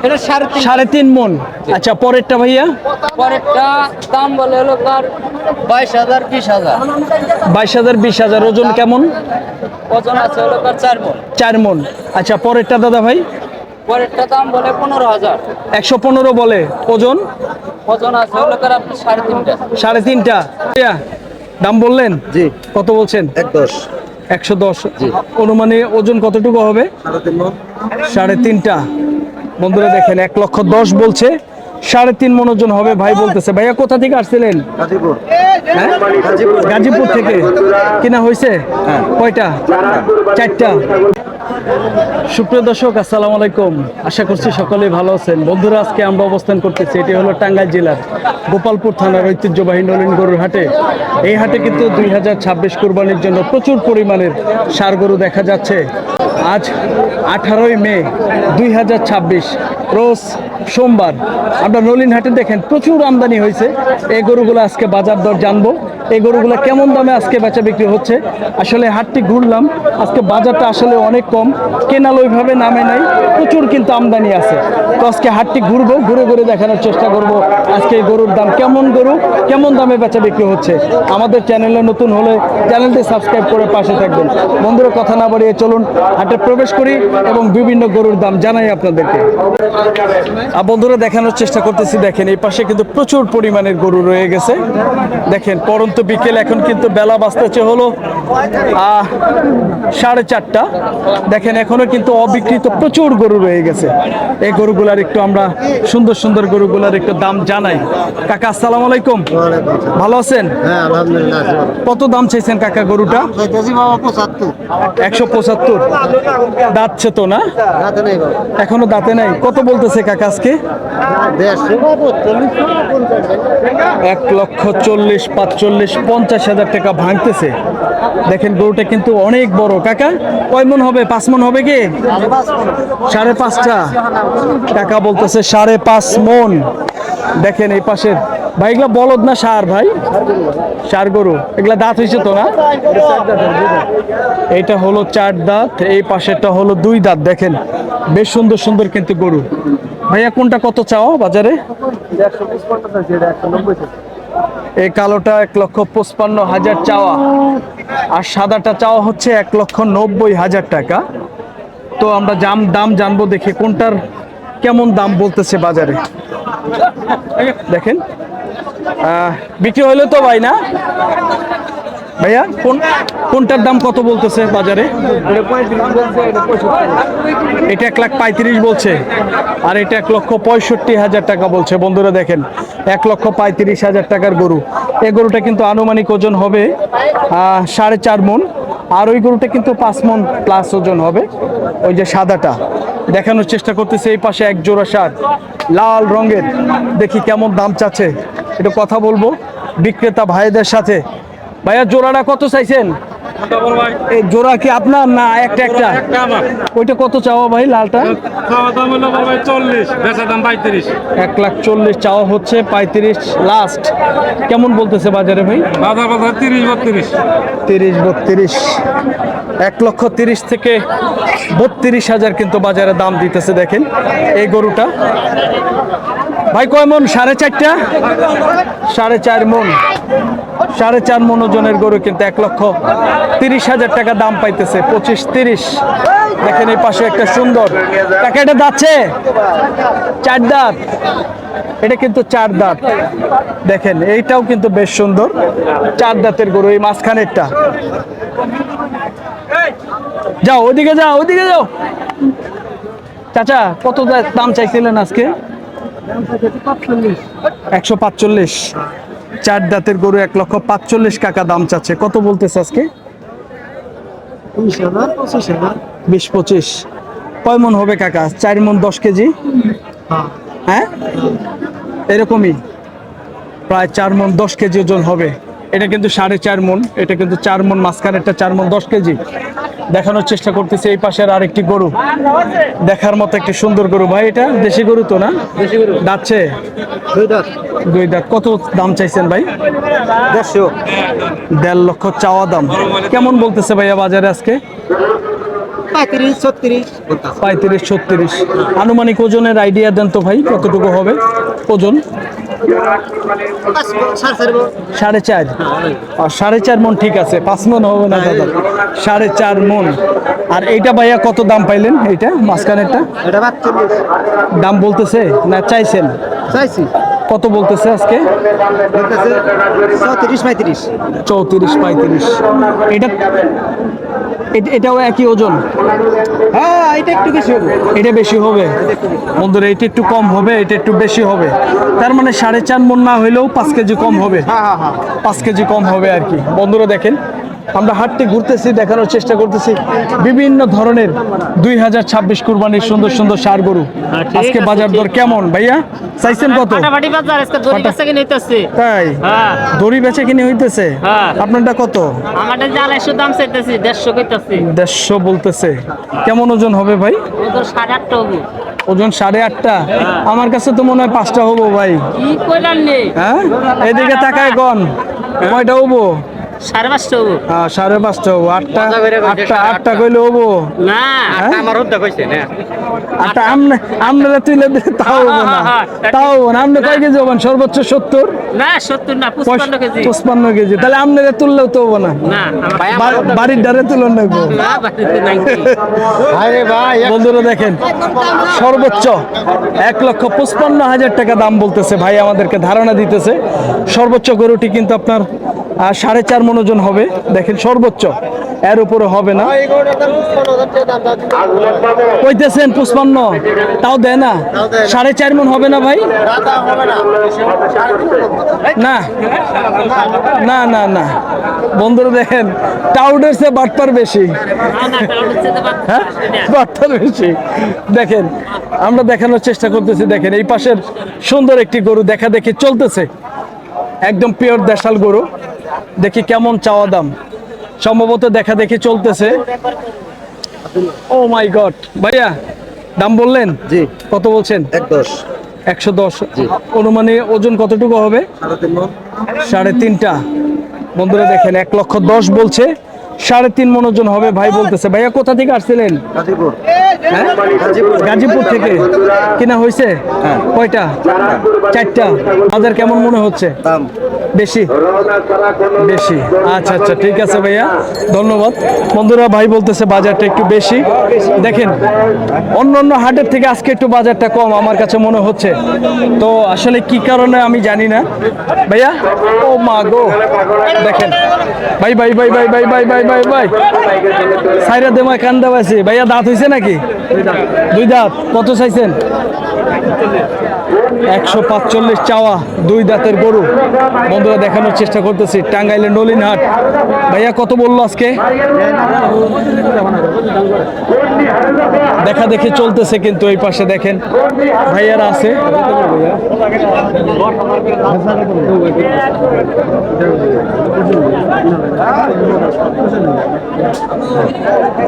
এটা 3.5 মন। আচ্ছা, পরেরটা ভাইয়া? পরেরটা দাম বলে হলো কার 22,000 20,000। 22,000 20,000। ওজন কেমন? ওজন আছে হলো কার 4 মণ। 4 মন। আচ্ছা, পরেরটা দাদা ভাই? পরেরটা দাম বলে 15,000। 115 বলে। ওজন? ওজন আছে হলো কার আপনি 3.5টা। 3.5টা। ভাইয়া দাম বললেন? জি, কত বলছেন? 110। 110। অনুমানে ওজন কতটুকু হবে? 3.5টা। বন্ধুরা দেখেন 1,10,000 বলছে, 3.5 মন ওজন হবে ভাই বলতেছে। ভাইয়া কোথা থেকে আসছিলেন? গাজীপুর। হ্যাঁ, গাজীপুর থেকে কিনা হয়েছে? কয়টা? 4টা। সুপ্রিয় দর্শক, আসসালামু আলাইকুম। আশা করছি সকলেই ভালো আছেন। বন্ধুরা, আজকে আমরা অবস্থান করতেছি, এটি হলো টাঙ্গাইল জেলার গোপালপুর থানার ঐতিহ্যবাহী নলিন গরুর হাটে। এই হাটে কিন্তু 2026 কুরবানির জন্য প্রচুর পরিমাণের ষাঁড় গরু দেখা যাচ্ছে। আজ 18ই মে 2026, রোজ সোমবার। আমরা নলিন হাটে দেখেন প্রচুর আমদানি হয়েছে। এই গরুগুলো আজকে বাজার দর জানবো, এই গরুগুলো কেমন দামে আজকে বেচা বিক্রি হচ্ছে। আসলে হাটটি ঘুরলাম, আজকে বাজারটা আসলে অনেক কম, কেনাল ওইভাবে নামে নাই, প্রচুর কিন্তু আমদানি আছে। তো আজকে হাটটি ঘুরবো, ঘুরে ঘুরে দেখানোর চেষ্টা করব আজকে এই গরুর দাম কেমন, গরু কেমন দামে বেচা বিক্রি হচ্ছে। আমাদের চ্যানেলে নতুন হলে চ্যানেলটি সাবস্ক্রাইব করে পাশে থাকবেন। বন্ধুরা, কথা না বাড়িয়ে চলুন হাটে প্রবেশ করি এবং বিভিন্ন গরুর দাম জানাই আপনাদেরকে। বন্ধুরা, দেখানোর চেষ্টা করতেছি, দেখেন এই পাশে কিন্তু প্রচুর পরিমাণের গরু রয়ে গেছে। দেখেন পরন্ত বিকেল, এখন কিন্তু বেলা বাজতেছে হলো 4:30। দেখেন এখনো কিন্তু অবিকৃত প্রচুর গরু রয়ে গেছে। এই গরুগুলার একটু আমরা সুন্দর সুন্দর গরুগুলার একটু দাম জানাই। কাকা আসসালামু আলাইকুম, ভালো আছেন? হ্যাঁ, আলহামদুলিল্লাহ। কত দাম চাইছেন কাকা গরুটা? 175। দাঁতছে তো না? রাতে নেই বাবা। এখনো দাঁতে নাই। কত বলতেছে কাকা আজকে? 1,40,000 45 50,000 টাকা ভাঙতেছে। দেখেন গরুটা কিন্তু অনেক বড়। কাকা কয় মন হবে? 5 মন হবে কি? 5.5টা। কাকা বলতেছে 5.5 মন। দেখেন এই পাশের ভাই, এগুলা বলদ না ষাঁড় ভাই? ষাঁড় গরু। এগুলা দাঁত হয়েছে তো না? এইটা হলো 4 দাঁত, এই পাশেরটা হলো 2 দাঁত। দেখেন বেশ সুন্দর সুন্দর কিন্তু গরু। ভাইয়া কোনটা কত চাও বাজারে? এই কালোটা 1,55,000 চাওয়া, আর সাদাটা চাওয়া হচ্ছে 1,90,000 টাকা। তো আমরা দাম জানবো, দেখি কোনটার কেমন দাম বলতেছে বাজারে। দেখেন বিক্রি হইলো তো ভাই না? ভাইয়া কোনটার দাম কত বলতেছে বাজারে? এটা 1,35,000 বলছে, আর এটা 1,65,000 টাকা বলছে। বন্ধুরা দেখেন 1,35,000 টাকার গরু। এই গরুটা কিন্তু আনুমানিক ওজন হবে 4.5 মন, আর ওই গরুটা কিন্তু 5 মন প্লাস ওজন হবে। ওই যে সাদাটা দেখানোর চেষ্টা করতেছে। এই পাশে এক জোড়া ষাঁড় লাল রঙের, দেখি কেমন দাম চাচ্ছে, একটু কথা বলবো বিক্রেতা ভাইদের সাথে। ভাইয়া জোড়াটা কত চাইছেন? এই জোড়া কি আপনার না একটা? ওইটা কত চাওয়া ভাই লালটা? 1,40,000 চাওয়া হচ্ছে, 35 লাস্ট। কেমন বলতেছে বাজারে ভাই? 30-32। 1,30,000 থেকে 32,000 কিন্তু বাজারে দাম দিতেছে। দেখেন এই গরুটা ভাই কয় মন? 4.5টা। 4.5 মন। 4.5 মন ওজনের গরু কিন্তু 1,30,000 টাকা দাম পাইতেছে। 25-30। দেখেন এই পাশে একটা সুন্দর টাকা, এটা দাঁতছে 4 দাঁত, এটা কিন্তু 4 দাঁত। দেখেন এইটাও কিন্তু বেশ সুন্দর 4 দাঁতের গরু। এই মাঝখানেরটা যাও, ওদিকে যাও, ওদিকে যাও। চাচা কত দাম চাইছিলেন আজকে? 145। 4 দাঁতের গরু 1,45,000 টাকা দাম চাচ্ছে। কত বলতেছে আজকে? 20-25। কয় মন হবে কাকা? 4 মন 10 কেজি। হ্যাঁ, এরকমই প্রায় 4 মন 10 কেজি ওজন হবে। এটা কিন্তু 4.5 মন, এটা কিন্তু 4 মন, মাঝখানেরটা 4 মন 10 কেজি। দেখানোর চেষ্টা করতেছে এই পাশের আরেকটি গরু, দেখার মতো একটি সুন্দর গরু। ভাই এটা দেশি গরু তো না? দাঁতছে 2 দাঁত। কত দাম চাইছেন ভাই? 1.5 লক্ষ চাওয়া দাম। কেমন বলতেছে ভাইয়া বাজারে আজকে? 35-36 আনুমানিক ওজনের আইডিয়া দেন তো ভাই, কতটুকু হবে ওজন? 4.5 আর 4.5 মন ঠিক আছে, 5 মন হবে না দাদা, 4.5 মন। আর এইটা ভাইয়া কত দাম পাইলেন? এইটা মাঝখানেরটা দাম বলতেছে না চাইছেন? কত বলতেছে আজকে? 34-35। এটাও একই ওজন? এটা বেশি হবে বন্ধুরা, এটা একটু কম হবে, এটা একটু বেশি হবে। তার মানে 4.5 মন না হইলেও 5 কেজি কম হবে, 5 কেজি কম হবে আর কি। বন্ধুরা দেখেন, আমরা হাটটি ঘুরতেছি, দেখানোর চেষ্টা করতেছি বিভিন্ন ধরনের 2026 কুরবানির সুন্দর সুন্দর ষাঁড় গরু। আজকে বাজার দর কেমন ভাইয়া? চাইছেন কত? তাই দড়ি বেচে কিনে হইতেছে? আপনারটা কত? 150 বলতেছে। কেমন ওজন হবে ভাই? ওজন 8.5টা। আমার কাছে তো মনে হয় 5টা হবো ভাই। হ্যাঁ, এদিকে তাকায় গন, কয়টা হবো? 5.5 হবো। 5.5 হবো। 8টা কইলে হবো না? আটটা আপনারা তুলে দিলে তাও হবো না, তাও হবো না। আপনি কয় কেজি হবেন? সর্বোচ্চ 70 না, 55 কেজি। তাহলে আপনারা তুললেও তো হবো না, বাড়ির দ্বারে তুলন লাগবো। বন্ধুরা দেখেন, সর্বোচ্চ 1,55,000 টাকা দাম বলতেছে ভাই, আমাদেরকে ধারণা দিতেছে। সর্বোচ্চ গরুটি কিন্তু আপনার 4.5 মন ওজন হবে। দেখেন সর্বোচ্চ, এর উপরে হবে না। কইতেছেন 55, তাও দেয় না। 4.5 মন হবে না ভাই? না না না না বন্ধুরা দেখেন, টাউডের চেয়ে বাটপার বেশি, হ্যাঁ বাটপার বেশি। দেখেন আমরা দেখানোর চেষ্টা করতেছি। দেখেন এই পাশের সুন্দর একটি গরু দেখা দেখি চলতেছে, একদম পিওর দেশাল গরু। দেখি কেমন চাওয়া দাম, সম্ভবত দেখা দেখি চলতেছে। ও মাই গড, ভাইয়া দাম বললেন? জি। কত বলছেন? 110। অনুমানে ওজন কতটুকু হবে? 3.5টা। বন্ধুরা দেখেন, 1,10,000 বলছে, 3.5 মন ওজন হবে ভাই বলতেছে। ভাইয়া কোথা থেকে আসছিলেন? গাজীপুর থেকে। কিনা হয়েছে কয়টা? 4টা। বাজার কেমন মনে হচ্ছে? বেশি বেশি। আচ্ছা আচ্ছা, ঠিক আছে ভাইয়া, ধন্যবাদ। বন্ধুরা ভাই বলতেছে বাজারটা একটু বেশি। দেখেন অন্য অন্য হাটের থেকে আজকে একটু বাজারটা কম আমার কাছে মনে হচ্ছে, তো আসলে কি কারণে আমি জানি না ভাইয়া। ও মা গো, দেখেন ভাই ভাই ভাই ভাই ভাই ভাই ভাই ভাই ভাই সাইরা দেমায় কান্দা পাইছি। ভাইয়া দাঁত হয়েছে নাকি? 2 দাঁত। কত চাইছেন? 145 চাওয়া, 2 দাঁতের গরু। বন্ধুরা দেখানোর চেষ্টা করতেছি, টাঙ্গাইলের নলিনহাট। ভাইয়া কত বললো আজকে? দেখা দেখি চলতেছে কিন্তু এই পাশে দেখেন ভাইয়ারা আছে।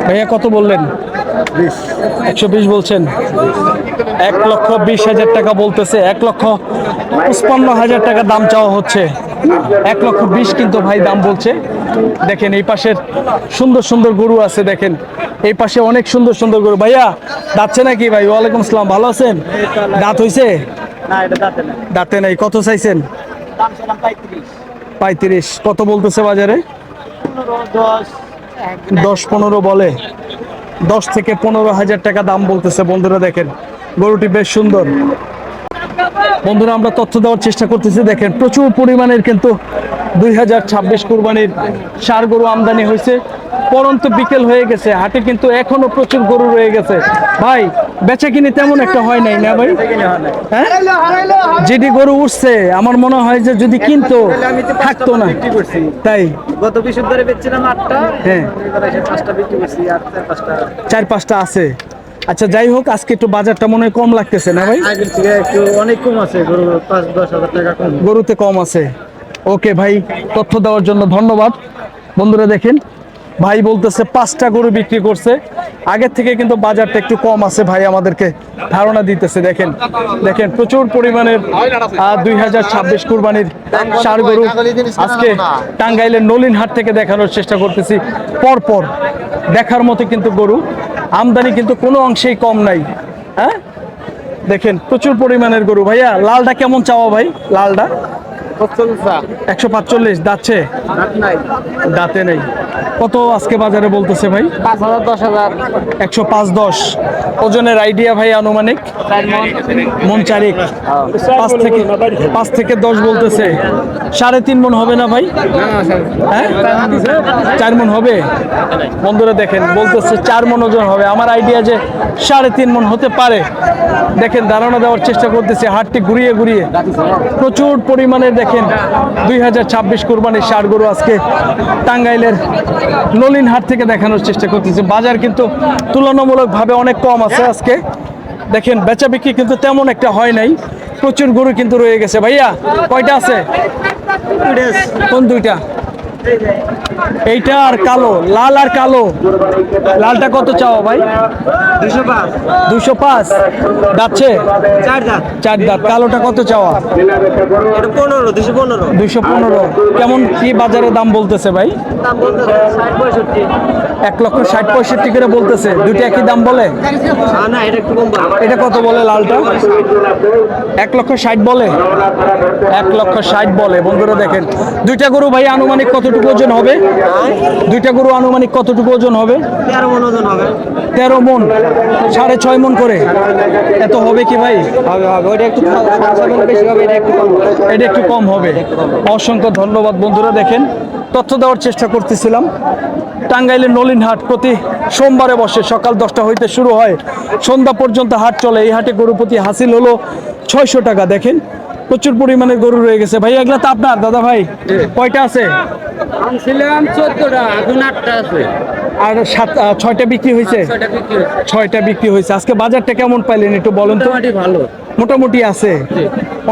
ভাইয়া কত বললেন? 120 বলছেন। 1,20,000 টাকা বলতেছে। 1,55,000 টাকা দাম চাওয়া হচ্ছে। 1,20,000 কিন্তু ভাই দাম বলছে। দেখেন এই পাশের সুন্দর সুন্দর গরু আছে, দেখেন এই পাশে অনেক সুন্দর সুন্দর গরু। ভাইয়া দাঁতছে নাকি ভাই? ওয়ালাইকুম আসসালাম, ভালো আছেন? দাঁত হইছে? দাঁতে নাই। কত চাইছেন? 35। কত বলতেছে বাজারে? 10-15 বলে। 10 থেকে 15,000 টাকা দাম বলতেছে। বন্ধুরা দেখেন গরুটি বেশ সুন্দর। বন্ধুরা আমরা তথ্য দেওয়ার চেষ্টা করতেছি। দেখেন প্রচুর পরিমাণের কিন্তু 2026 কুরবানির ষাঁড় গরু আমদানি হয়েছে। পরন্ত বিকেল হয়ে গেছে, হাটে কিন্তু এখনো প্রচুর গরু রয়ে গেছে। ভাই বেচা কিনে তেমন একটা হয় নাই না ভাই? হ্যাঁ, যেটি গরু উঠছে আমার মনে হয় যে যদি কিনতো থাকতো না। তাই গত বৃহস্পতিবারে বেচছিলাম 8টা, হ্যাঁ 5টা বিক্রি করছি, আর 4-5টা আছে। আচ্ছা যাই হোক, আজকে একটু বাজারটা মনে হয় কম লাগতেছে না ভাই? আগের থেকে একটু অনেক কম আছে, গরু 5-10,000 টাকা কম, গরুতে কম আছে। ওকে ভাই, তথ্য দেওয়ার জন্য ধন্যবাদ। বন্ধুরা দেখেন ভাই বলতেছে 5টা গরু বিক্রি করছে। আগের থেকে কিন্তু বাজারটা একটু কম আছে ভাই আমাদেরকে ধারণা দিতেছে। দেখেন দেখেন প্রচুর পরিমাণের 2026 কুরবানির ষাঁড় গরু আজকে টাঙ্গাইলের নলিনহাট থেকে দেখানোর চেষ্টা করতেছি। পরপর দেখার মতো কিন্তু গরু, আমদানি কিন্তু কোনো অংশেই কম নাই। হ্যাঁ দেখেন প্রচুর পরিমাণের গরু। ভাইয়া লালটা কেমন চাওয়া ভাই? লালটা 145 দাচ্ছে, দাঁতে নেই। কত আজকে বাজারে বলতেছে ভাই? 5,000 10,000 105-10। ওজনের আইডিয়া ভাই আনুমানিক? মন চারিক। 5 থেকে 10 বলতেছে। 3.5 মন হবে না ভাই? হ্যাঁ 4 মন হবে। বন্ধুরা দেখেন বলতেছে 4 মন ওজন হবে। আমার আইডিয়া যে 3.5 মন হতে পারে। দেখেন ধারণা দেওয়ার চেষ্টা করতেছে হাটটি ঘুরিয়ে ঘুরিয়ে। প্রচুর পরিমাণে দেখেন 2026 কুরবানির ষাঁড় গরু আজকে টাঙ্গাইলের নলিন হাট থেকে দেখানোর চেষ্টা করতেছে। বাজার কিন্তু তুলনামূলকভাবে অনেক কম আছে আজকে। দেখেন বেচা বিক্রি কিন্তু তেমন একটা হয় নাই, প্রচুর গরু কিন্তু রয়ে গেছে। ভাইয়া কয়টা আছে? কোন দুইটা? এইটা আর কালো, লাল আর কালো। লালটা কত চাও ভাই? 205 যাচ্ছে, 4 দাঁত। কালোটা কত চাওয়া? 215। কেমন কি বাজারে দাম বলতেছে ভাই? 1,60,65 করে বলতেছে। দুইটা একই দাম বলে? এটা কত বলে লালটা? 1,60,000 বলে। 1,60,000 বলে। বন্ধুরা দেখেন দুইটা গরু ভাই আনুমানিক কতটুকু ওজন হবে? দুইটা গরু আনুমানিক কতটুকু ওজন হবে? 13 মন ওজন হবে। 13 মন, 6.5 মন করে। এত হবে কি ভাই? হবে ওইটা একটু বেশি হবে, এটা একটু কম হবে। অসংখ্য ধন্যবাদ। বন্ধুরা দেখেন তথ্য দেওয়ার চেষ্টা করতেছিলাম। টাঙ্গাইলের নলিন হাট প্রতি সোমবারে বসে, সকাল 10টা হইতে শুরু হয়, সন্ধ্যা পর্যন্ত হাট চলে। এই হাটে গরু প্রতি হাসিল হলো 600 টাকা। দেখেন প্রচুর পরিমাণে গরু রয়ে গেছে। ভাই এগুলা তো আপনার? দাদা ভাই কয়টা আছে? আনছিলাম 14টা, এখন 8টা আছে। আর 6টা বিক্রি হয়েছে? 6টা বিক্রি হয়েছে। আজকে বাজারটা কেমন পাইলেন একটু বলেন তো? মোটামুটি ভালো, মোটামুটি আছে।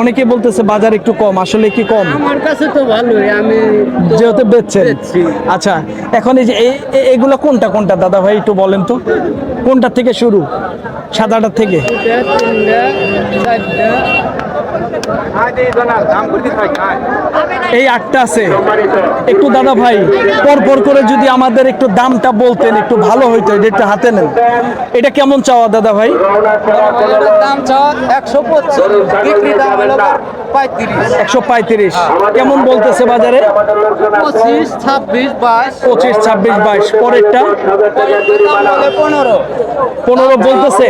অনেকে বলতেছে বাজার একটু কম, আসলে কি কম? আমার কাছে তো ভালোই, আমি যেহেতু বেচছেন। বেচছি। আচ্ছা এখন এই যে এগুলো কোনটা কোনটা দাদা ভাই একটু বলেন তো? কোনটা থেকে শুরু? সাদাটা থেকে? 3টা 4টা এই 8টা আছে। একটু দাদা ভাই পর পর করে যদি আমাদের একটু দামটা বলতেন একটু ভালো হইতো। এটা হাতে নেন। এটা কেমন চাওয়া দাদা ভাই? দাম চাওয়া 125, বিক্রি দাম হলো 35। 135। কেমন বলতেছে বাজারে? 25, 26, 22। 25, 26, 22। পরেরটা দাম বলে 15। 15 বলতেছে।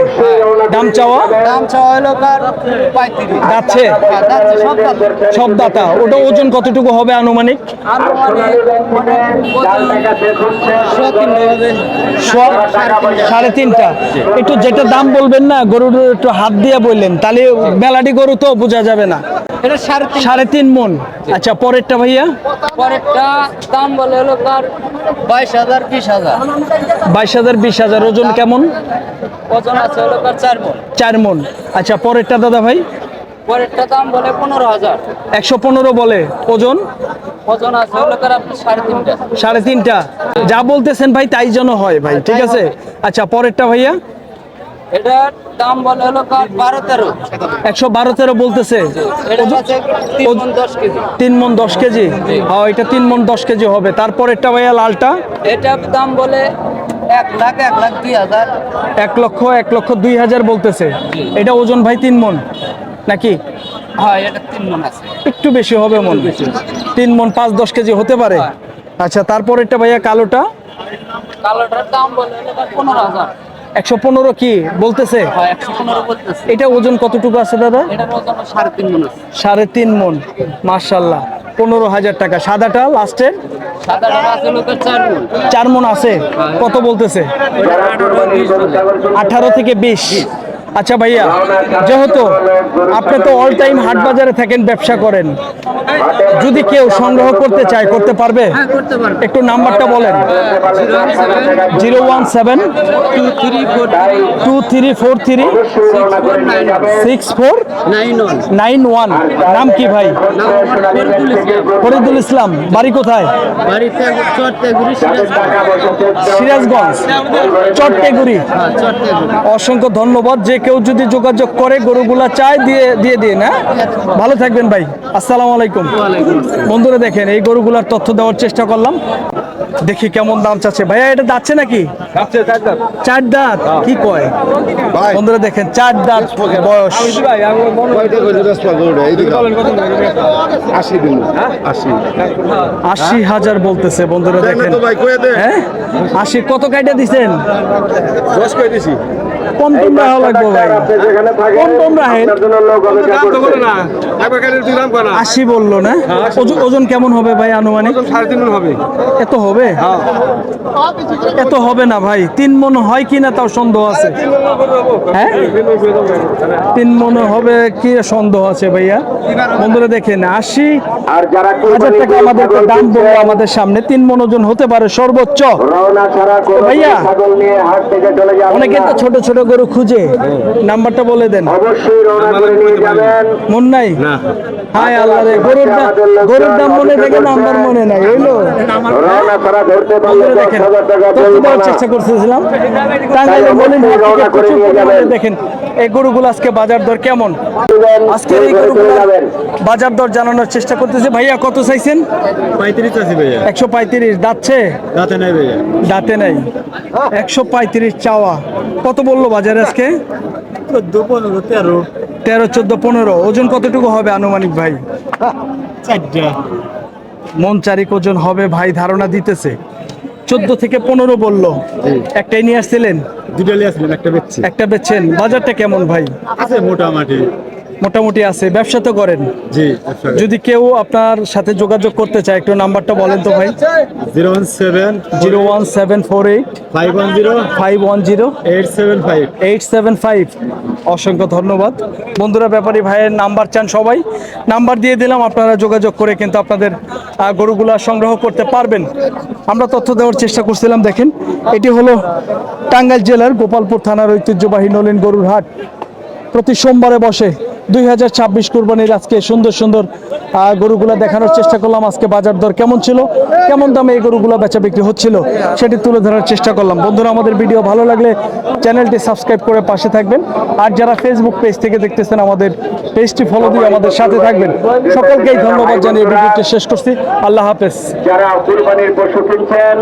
দাম চাওয়া? দাম চাওয়া হলো 35। যাচ্ছে যাচ্ছে সব দাম। সব দাতা। ওটা ওজন কতটুকু হবে আনুমানিক? সাড়ে তিনটা। একটু যেটা দাম বলবেন না গরুর একটু হাত দিয়ে বললেন, তাহলে মেলাডি গরু তো বোঝা যাবে না। এটা 3.5। 3.5 মন। আচ্ছা পরেরটা ভাইয়া? পরেরটা দাম বলে হলো 22,000 20,000। 22,000 20,000। ওজন কেমন? ওজন আছে হলো 4 মণ। 4 মন। আচ্ছা পরেরটা দাদা ভাই? পরেরটা দাম বলে 15,000। 115 বলে। ওজন? ওজন আছে হলো 3.5টা। 3.5টা। যা বলতেছেন ভাই তাই যেন হয় ভাই, ঠিক আছে। আচ্ছা পরেরটা ভাইয়া? এটার দাম বলে হলো 12-13। 112-13 বলতেছে। এটা আছে 3 মণ 10 কেজি। 3 মন 10 কেজি। হ্যাঁ এটা 3 মন 10 কেজি হবে। তারপরেরটা ভাইয়া লালটা? এটার দাম বলে 1,02,000। 1,02,000 বলতেছে। এটা ওজন ভাই 3 মন নাকি? হ্যাঁ এটা 3 মণ আছে। একটু বেশি হবে মন। 3 মন 5-10 কেজি হতে পারে। আচ্ছা তারপরেরটা ভাইয়া কালোটা? কালোটার দাম বলে হলো 15,000। 115 কি বলতেছে? হ্যাঁ 115 বলতেছে। এটা ওজন কতটুকু আছে দাদা? এটার ওজন 3.5 মণ আছে। 3.5 মন। মাশাআল্লাহ। 15,000 টাকা। সাদাটা লাস্টের? সাদাটার আছে হলো 4 মণ। 4 মন আছে। কত বলতেছে? 18 থেকে 20। আচ্ছা ভাইয়া যেহেতু আপনি তো অল টাইম হাট বাজারে থাকেন, ব্যবসা করেন, যদি কেউ সংগ্রহ করতে চায় করতে পারবে? হ্যাঁ করতে পারবে। একটু নাম্বারটা বলেন। 017 2343 6491। নাম কি ভাই? ফরিদুল ইসলাম। বাড়ি কোথায়? বাড়িতে চট্টগুড়ি সিরাজগঞ্জ চট্টেগুড়ি। চট্টগুড়ি। অসংখ্য ধন্যবাদ। যে কেউ যদি যোগাযোগ করে গরুগুলা চায় দিয়ে দিন। হ্যাঁ, ভালো থাকবেন ভাই। আসসালামু আলাইকুম। বন্ধুরা দেখেন এই গরুগুলার তথ্য দেওয়ার চেষ্টা করলাম, দেখি কেমন দাম চাচ্ছে। ভাইয়া এটা যাচ্ছে নাকি? চার দাঁত কি কয়? বন্ধুরা দেখেন 4 দাঁত বয়স। 80,000 বলতেছে বন্ধুরা দেখেন। হ্যাঁ 80 কত কাইটা দিছেন? কম টম রাখা লাগবে ভাই, কম টম রাখেন। 80 বললো না? ওজন কেমন হবে ভাই আনুমানিক? 3.5 হবে। এত হবে? এত হবে না ভাই, 3 মন হয় কিনা তাও সন্দেহ আছে। হ্যাঁ 3 মন হবে কি সন্দেহ আছে ভাইয়া। বন্ধুরা দেখেন 80,000 টাকা আমাদেরকে দাম বললো আমাদের সামনে। 3 মন ওজন হতে পারে সর্বোচ্চ। ভাইয়া অনেকে তো ছোট ছোট গরু খুঁজে, নাম্বারটা বলে দেন। মন নাই? হায় আল্লাহ রে, গরুর দাম মনে থাকে, নাম্বার মনে নাই। হইলো দেখেন দেওয়ার চেষ্টা করতেছিলাম। টাঙ্গাইলের মলিন হাট থেকে প্রচুর পরিমাণে দেখেন এই গরুগুলো আজকে বাজার দর কেমন। আজকে এই গরুগুলো বাজার দর জানানোর চেষ্টা করতেছি। ভাইয়া কত চাইছেন? 35 আছে ভাইয়া। 135 দাঁতছে? দাঁতে নাই ভাইয়া। দাঁতে নাই। 135 চাওয়া। কত বললো বাজারে আজকে? 14, 15, 13। 13, 14, 15। ওজন কতটুকু হবে আনুমানিক ভাই? 4টা। মন চারিক ওজন হবে ভাই ধারণা দিতেছে। 14 থেকে 15 বললো। একটাই নিয়ে আসছিলেন? দুটো লিয়ে আসলেন, একটা বেচছি। একটা বেচছেন। বাজারটা কেমন ভাই? আছে মোটামুটি। মোটামুটি আছে। ব্যবসা তো করেন? জি। যদি কেউ আপনার সাথে যোগাযোগ করতে চায় একটু নাম্বারটা বলেন তো ভাই। 01748 510 875। 875। অসংখ্য ধন্যবাদ বন্ধুরা। ব্যাপারী ভাইয়ের নাম্বার চান সবাই, নাম্বার দিয়ে দিলাম। আপনারা যোগাযোগ করে কিন্তু আপনাদের গরুগুলা সংগ্রহ করতে পারবেন। আমরা তথ্য দেওয়ার চেষ্টা করছিলাম। দেখেন এটি হলো টাঙ্গাইল জেলার গোপালপুর থানার ঐতিহ্যবাহী নলিন গরুর হাট। প্রতি সোমবারে বসে। 2026 কুরবানির আজকে সুন্দর সুন্দর গরুগুলা দেখানোর চেষ্টা করলাম। আজকে বাজার দর কেমন ছিল, কেমন দামে এই গরুগুলা বেচা বিক্রি হচ্ছিল সেটি তুলে ধরার চেষ্টা করলাম। বন্ধুরা আমাদের ভিডিও ভালো লাগলে চ্যানেলটি সাবস্ক্রাইব করে পাশে থাকবেন। আর যারা ফেসবুক পেজ থেকে দেখতেছেন আমাদের পেজটি ফলো দিয়ে আমাদের সাথে থাকবেন। সকলকেই ধন্যবাদ জানিয়ে ভিডিওটি শেষ করছি। আল্লাহ হাফেজ। যারা কুরবানির পশু কিনছেন